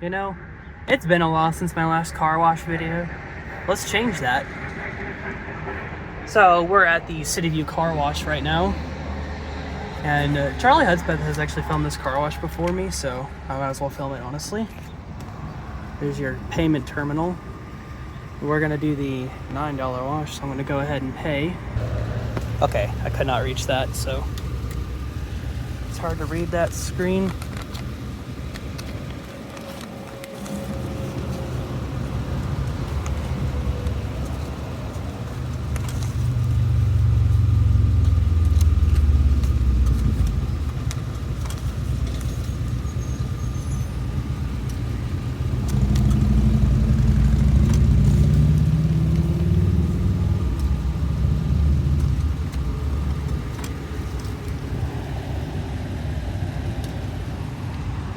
You know, it's been a while since my last car wash video. Let's change that. So we're at the City View car wash right now. And Charlie Hudspeth has actually filmed this car wash before me, so I might as well film it, honestly. There's your payment terminal. We're gonna do the $9 wash, so I'm gonna go ahead and pay. Okay, I could not reach that, so it's hard to read that screen.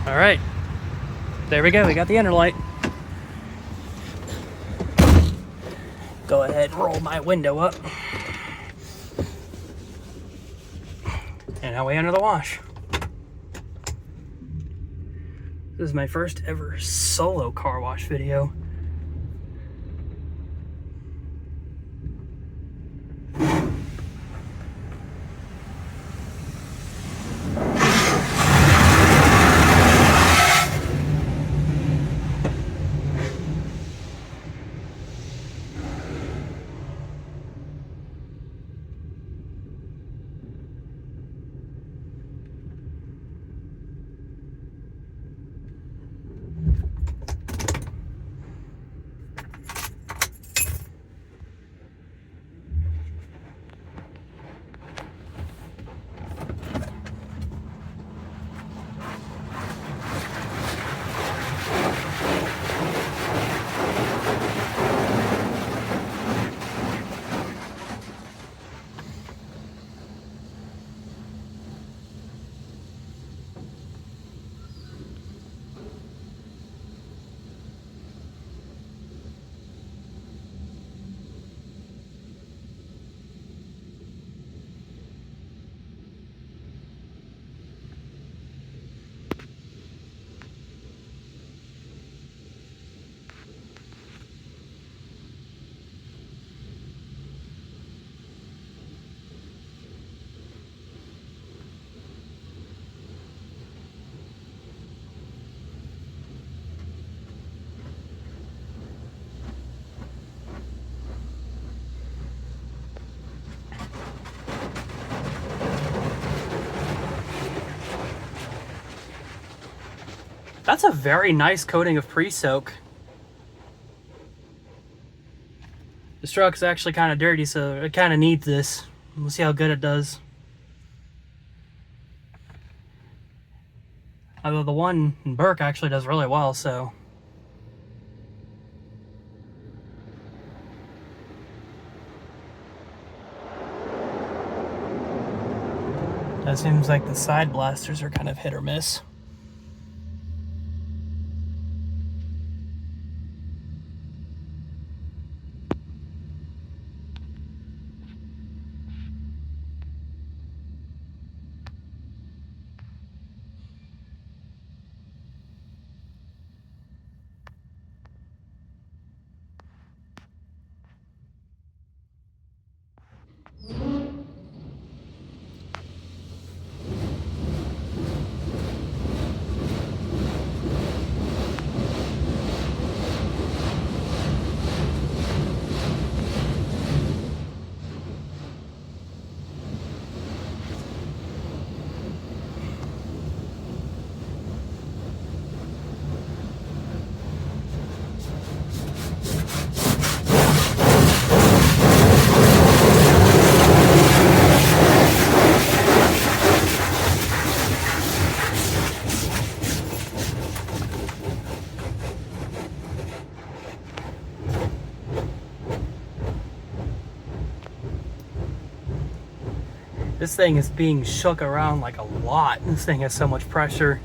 All right, there we go. We got the inner light. Go ahead and roll my window up. And now we enter the wash. This is my first ever solo car wash video. That's a very nice coating of pre-soak. This truck's actually kind of dirty, so it kind of needs this. We'll see how good it does. Although the one in Burke actually does really well, so. It seems like the side blasters are kind of hit or miss. This thing is being shook around like a lot. This thing has so much pressure.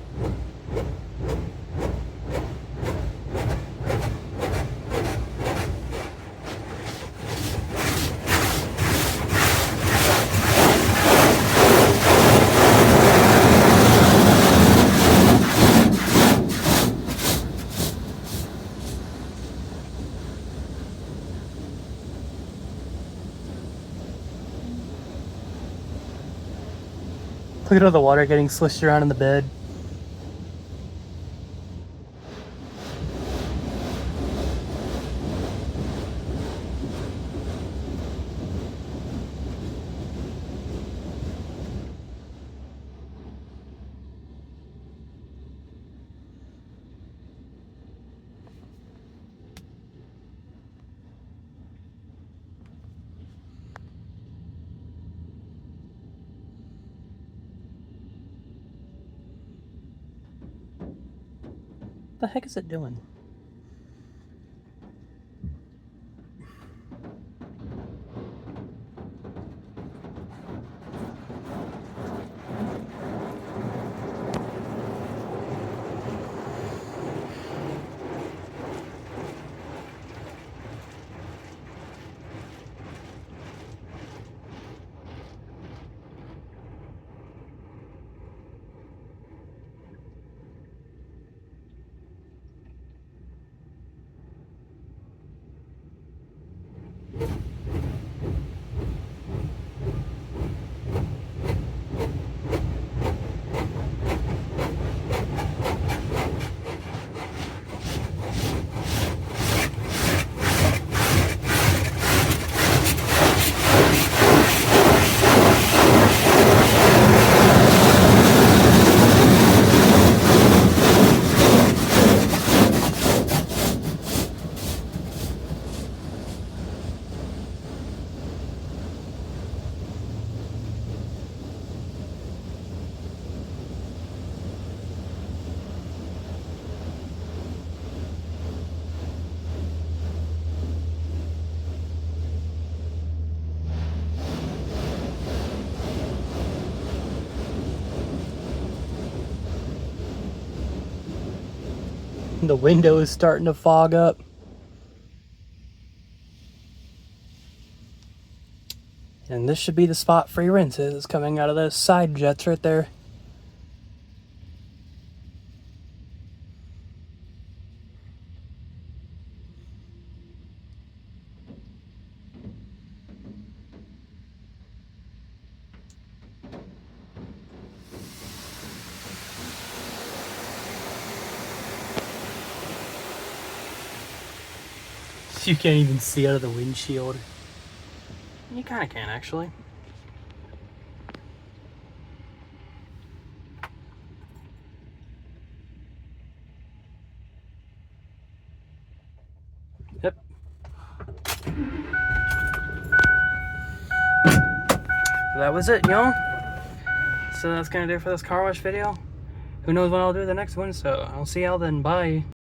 Look at all the water getting swished around in the bed. What the heck is it doing? The window is starting to fog up. And this should be the spot free rinses. It's coming out of those side jets right there. You can't even see out of the windshield. You kind of can, actually. Yep. That was it, y'all. So that's gonna do it for this car wash video. Who knows when I'll do the next one, so I'll see y'all then. Bye.